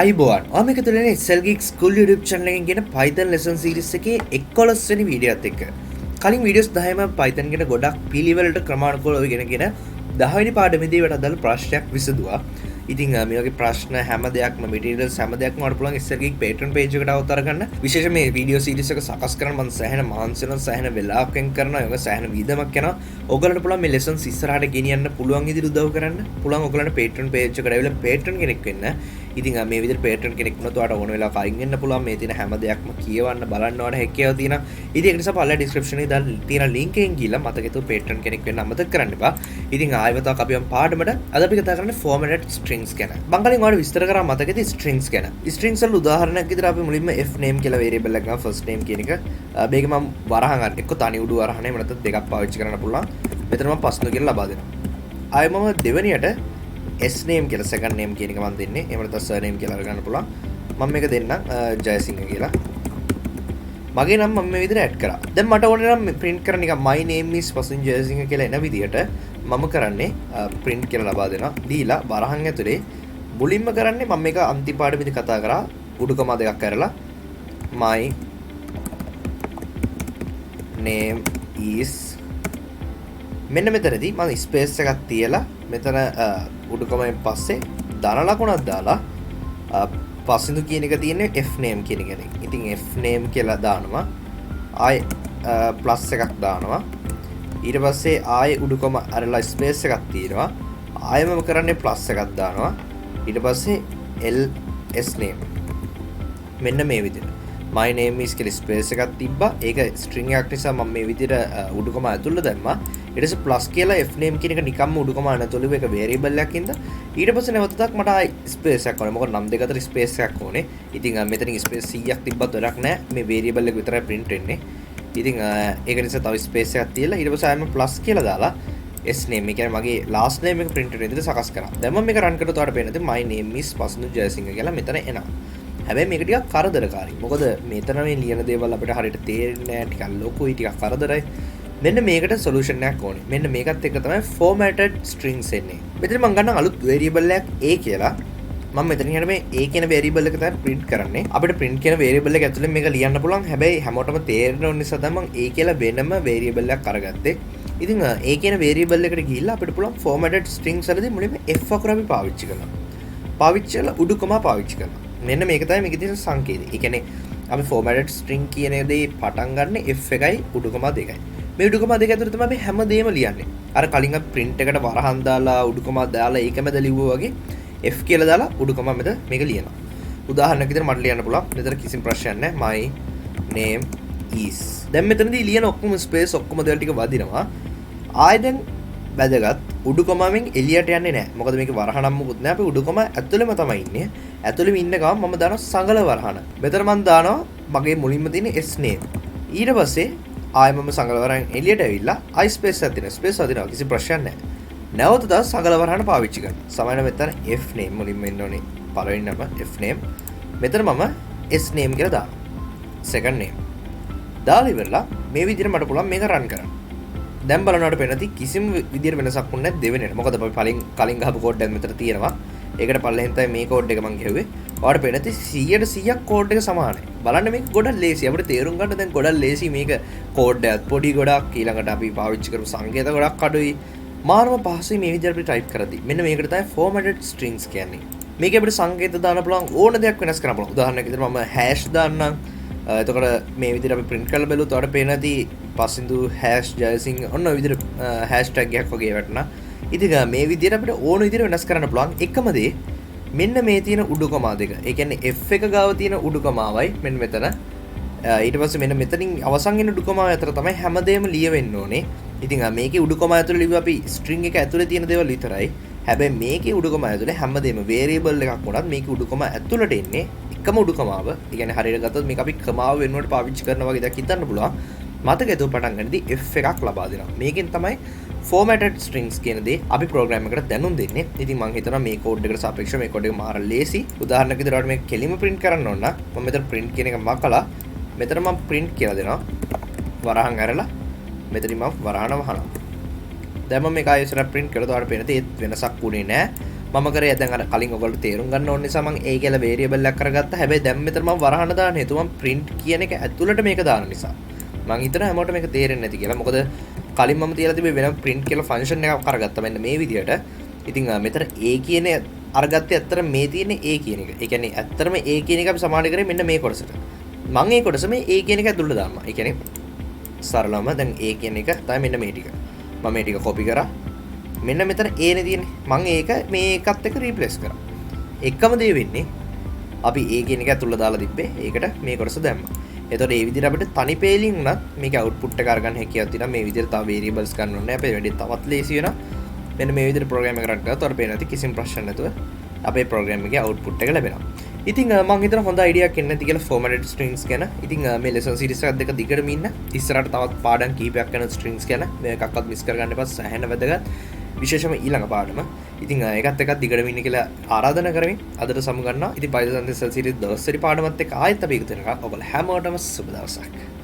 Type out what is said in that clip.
අයිබෝන් ඔයා මේක තුලනේ Geek School YouTube channel එකෙන් කියන Python lesson series එකේ 11 වෙනි වීඩියෝ එකත් එක්ක. කලින් වීඩියෝස් 10ම Python ගැන ගොඩක් පිළිවෙලට ක්‍රමානුකූලව ඉගෙනගෙන 10 වෙනි පාඩමේදී වට අදාළ ප්‍රශ්නයක් විසඳුවා. ඉතින් මේ වගේ ප්‍රශ්න හැම දෙයක්ම materials හැම දෙයක්ම වඩ පුළුවන් Geek Patreon page එකට අවතර ගන්න. විශේෂයෙන් මේ වීඩියෝ series එක සකස් කරන්න මම සෑහෙන මහන්සි වෙනවා, සෑහෙන වෙලාවකින් කරනවා, ඒක සෑහෙන වීදමක් යනවා. ඔයගලන්ට පුළුවන් මේ lessons ඉස්සරහට ගෙනියන්න පුළුවන් විදිහට උදව් කරන්න. පුළුවන් ඔයගලන්ට Patreon page එකට ඇවිල්ලා Patreon කෙනෙක් වෙන්න. ඉතින් මේ විදිහට Patreon කෙනෙක් වුණොත් ඔයාලට ඕන වෙලාවක අයින් වෙන්න පුළුවන්. මේ තියෙන හැම දෙයක්ම කියවන්න බලන්න ඔයාලට හැකියාව තියෙනවා. ඉතින් ඒක නිසා පල්ලා description එකේ දාලා තියෙන link එකෙන් ගිහලා මතකෙතු Patreon කෙනෙක් වෙන්න අමතක කරන්න එපා. ඉතින් ආයෙත් අපි යම් පාඩමට අද අපි කතා කරන්නේ formatted strings ගැන. බංගලින් ඔයාලට විස්තර කරා මතකෙද strings ගැන. strings වල උදාහරණයක් විදිහට අපි මුලින්ම f name කියලා variable එකක් ගන්න first name කියන එක. මේක මම වරහන් ගන්න. එක්ක තනි උඩු වරහනේ එහෙම නැත්නම් දෙකක් පාවිච්චි කරන්න පුළුවන්. මෙතන මම පස්නු කියලා ලබා දෙනවා. ආයෙ මම දෙවෙනියට S name කියලා second name කියන එක මම දෙන්නේ. එහෙම නැත්නම් surname කියලා අරගන්න පුළුවන්. මම මේක දෙන්නම් ජයසිංහ කියලා. මගේ නම මම මේ විදිහට ඇඩ් කරා. දැන් මට ඕනේ නම් print කරන්න නිකන් my name is පසුන් ජයසිංහ කියලා එන විදිහට මම කරන්නේ print කියලා ලබා දෙනවා. දීලා වරහන් ඇතුලේ මුලින්ම කරන්නේ මම මේක අන්තිම පාඩමේදී කතා කරා උඩුකම දෙකක් කරලා my name is මෙන්න මෙතනදී මම ස්පේස් එකක් තියලා මෙතන උඩුකමෙන් පස්සේ ධන ලකුණක් දාලා පස්සින්දු කියන එක තියෙන්නේ f name කියන එකනේ. ඉතින් f name කියලා දානවා. ආයෙ ප්ලස් එකක් දානවා. ඊට පස්සේ ආයෙ උඩුකම අරලා ස්පේස් එකක් තියෙනවා. ආයෙ මම කරන්නේ ප්ලස් එකක් දානවා. ඊට පස්සේ ls name මෙන්න මේ විදිහට my name is කියලා ස්පේස් එකක් තිබ්බා. ඒක string එකක් නිසා මම මේ විදිහට උඩුකම ඇතුළට දැම්මා. ඊට පස්සේ plus කියලා f name කියන එක නිකම්ම උඩුකම අනතුළු එක variable එකක් ඉඳ ඊට පස්සේ නැවතත් මට ආයි ස්පේස් එකක් ඕනේ. මොකද නම් දෙක අතර ස්පේස් එකක් ඕනේ. ඉතින් මෙතනින් ස්පේස් 100ක් තිබ්බත් වැඩක් නැහැ. මේ variable එක විතරයි print වෙන්නේ. ඉතින් ඒක නිසා තව ස්පේස් එකක් තියලා ඊට පස්සේ ආයෙම plus කියලා දාලා s name එක කියන්නේ මගේ last name එක print වෙන විදිහට සකස් කරා. දැන් මම මේක run කරලා ඔයාලට පේනද my name is පස්නු ජයසිංහ කියලා මෙතන එනවා. හැබැයි මේක ටිකක් කරදරකාරී. මොකද මෙතන මේ ලියන දේවල් අපිට හරියට තේරෙන්නේ නැහැ. ටිකක් ලොකුයි, ටිකක් කරදරයි. මෙන්න මේකට සොලියුෂන් එකක් ඕනේ. මෙන්න මේකත් එක්ක තමයි formatted strings එන්නේ. මෙතන මම ගන්න අලුත් variable එකක් a කියලා. මම මෙතන හිර මේ a කියන variable එක තමයි print කරන්නේ. අපිට print කියන variable එක ඇතුලේ මේක ලියන්න පුළුවන්. හැබැයි හැමෝටම තේරෙන්න ඕන නිසා තමයි මම a කියලා වෙනම variable එකක් අරගත්තේ. ඉතින් a කියන variable එකට ගිහිල්ලා අපිට පුළුවන් formatted strings වලදී මුලින්ම f අකුර අපි පාවිච්චි කරනවා. පාවිච්චි කරලා උඩුකම පාවිච්චි කරනවා. මෙන්න මේක තමයි මේකේ තියෙන සංකේතය. ඒ කියන්නේ අපි formatted string කියන දේ පටන් ගන්න f එකයි උඩුකම දෙකයි. මේ උඩුකම දෙක ඇතුළේ තමයි අපි හැමදේම ලියන්නේ. අර කලින් අපි print එකට වරහන් දාලා උඩුකම දාලා ඒකමද ලිව්වා වගේ f කියලා දාලා උඩුකම මැද මේක ලියනවා. උදාහරණයක් විදිහට මට ලියන්න පුළුවන්. මෙතන කිසිම ප්‍රශ්නයක් නැහැ. my name is. දැන් මෙතනදී ලියන ඔක්කොම ස්පේස් ඔක්කොම දේවල් ටික වදිනවා. ආයෙ දැන් වැදගත් උඩුකමෙන් එළියට යන්නේ නැහැ. මොකද මේක වරහණක් මොකුත් නැහැ. අපි උඩුකම ඇතුළෙම තමයි ඉන්නේ. ඇතුළෙම ඉන්න ගමන් මම දානවා සංගල වරහණ. මෙතන මම දානවා මගේ මුලින්ම තියෙන s name. ඊට පස්සේ ආයෙ මම සංගල වරහන් එළියට ඇවිල්ලා i space එකක් තියෙනවා. ස්පේස් වදිනවා. කිසි ප්‍රශ්නයක් නැහැ. නැවත තව සංගල වරහණ පාවිච්චි කරනවා. සමහරවිට මෙතන f name මුලින්ම එන්න ඕනේ. පළවෙනි නම f name. මෙතන මම s name කියලා දානවා. second name. දාලා ඉවරලා මේ විදිහට මට පුළුවන් මේක run කරන්න. දැන් බලනකොට පේනති කිසිම විදියට වෙනසක් වුණේ නැහැ දෙවෙනියට. මොකද අපි කලින් ගහපු කෝඩ් එකක් මෙතන තියෙනවා. ඒකට පල්ලෙහෙන් තමයි මේ කෝඩ් එක මම ගෙව්වේ. ඔයාලට පේනති 100% කෝඩ් එක සමානයි. බලන්න මේක ගොඩක් ලේසි. අපිට තේරුම් ගන්න දැන් ගොඩක් ලේසි මේක කෝඩ් එකත් පොඩි ගොඩක් ඊළඟට අපි පාවිච්චි කරපු සංකේත ගොඩක් අඩුයි. මානව පහසුයි මේ විදියට අපි ටයිප් කරද්දි. මෙන්න මේකට තමයි formatted strings කියන්නේ. මේක අපිට සංකේත දාන්න පුළුවන් ඕන දෙයක් වෙනස් කරන්න පුළුවන්. උදාහරණයක් විදිහට මම hash දාන්නම්. එතකොට මේ විදිහට අපි print කරලා බලුවොත් ඔයාලට පේනදී පස්සින්දු hash ජයසිංහ ඔන්න ඔය විදිහට hashtag එකක් වගේ වැටෙනවා. ඉතින් මේ විදිහට අපිට ඕන විදිහට වෙනස් කරන්න පුළුවන්. එකම දේ මෙන්න මේ තියෙන උඩුකම දෙක. ඒ කියන්නේ f එක ගාව තියෙන උඩුකමාවයි මෙන්න මෙතන. ඊට පස්සේ මෙන්න මෙතනින් අවසන් වෙන උඩුකමාව අතර තමයි හැමදේම ලියවෙන්න ඕනේ. ඉතින් මේකේ උඩුකම ඇතුලේ ලිව්ව අපි string එක ඇතුලේ තියෙන දේවල් විතරයි. හැබැයි මේකේ උඩුකම ඇතුලේ හැමදේම variable එකක් වුණත් මේකේ උඩුකම ඇතුලට එන්නේ එකම උඩුකමාව. ඒ කියන්නේ හරියට ගත්තොත් මේක අපි කමාව වෙනුවට පාවිච්චි කරනවා වගේ දෙයක් හිතන්න පුළුවන්. මතකෙදෝ පටන් ගන්නදී f එකක් ලබා දෙනවා. මේකෙන් තමයි formatted strings කියන දේ අපි ප්‍රෝග්‍රෑම් එකට දැනුම් දෙන්නේ. ඉතින් මම හිතනවා මේ කෝඩ් එකට සාපේක්ෂව මේ කෝඩ් එක මාර ලේසි. උදාහරණයක් විදිහට මේක කෙලින්ම print කරන්න ඕන නම් මම මෙතන print කියන එක මකලා මෙතන මම print කියලා දෙනවා. වරහන් අරලා මෙතනින් මම වරහන වහනවා. දැන් මම මේක ආයෙත් print කරලා ඔයාලට පේන තේ වෙනසක් උනේ නැහැ. මම කරේ දැන් අර කලින් ඔයගොල්ලෝ තේරුම් ගන්න ඕන නිසා මම ඒ කියලා වේරියබල් එකක් කරගත්තා. හැබැයි දැන් මෙතන මම වරහන දාන්න හේතුව මම print කියන එක ඇතුළට මේක දාන නිසා. මම හිතනවා හැමෝටම මේක තේරෙන්නේ නැති කියලා. මොකද කලින් මම තියලා තිබේ වෙනම print කියලා function එකක් කරගත්තා. මෙන්න මේ විදිහට. ඉතින් මෙතන A කියන අරගත්තේ ඇත්තට මේ තියෙන්නේ A කියන එක. ඒ කියන්නේ ඇත්තටම A කියන එක අපි සමාන කරේ මෙන්න මේ කොටසට. මම මේ කොටස මේ A කියන එක ඇතුළට දානවා. ඒ කියන්නේ සරලවම දැන් A කියන එක තමයි මෙන්න මේ ටික. මම මේ ටික copy කරා. මෙන්න මෙතන A නේ තියෙන්නේ. මම ඒක මේ එකත් එක්ක replace කරා. එකම දේ වෙන්නේ අපි A කියන එක ඇතුළට දාලා තිබ්බේ. ඒකට මේ කොටස දැම්මා. එතකොට මේ විදිහට අපිට තනි පේලින් උනත් මේක output එක අරගන්න හැකියාවක් තියෙනවා. මේ විදිහට තව variables ගන්න ඕනේ. අපේ වැඩි තවත් ලේසි වෙනවා. මෙන්න මේ විදිහට ප්‍රෝග්‍රෑම් එක රන් කරලා තොර පේන නැති කිසිම ප්‍රශ්න නැතුව අපේ ප්‍රෝග්‍රෑම් එකේ output එක ලැබෙනවා. ඉතින් මම හිතන හොඳ අයිඩියා එකක් එන්න ඇති කියලා formatted strings ගැන. ඉතින් මේ lesson series එකක් දෙක දිගටම ඉන්න. ඉස්සරහට තවත් පාඩම් කීපයක් කරන strings ගැන මේකක්වත් මිස් කරගන්න එපා. සෑහෙන වැදගත්. විශේෂම ඊළඟ පාඩම. ඉතින් ඒකත් එකක් දිගටම ඉන්න කියලා ආරාධනා කරමින් අදට සමු ගන්නවා. ඉතින් Python lesson series දවස් 2 පාඩමත් එක්ක ආයෙත් අපි එකතු වෙනවා. ඔයගොල්ලෝ හැමෝටම සුබ දවසක්.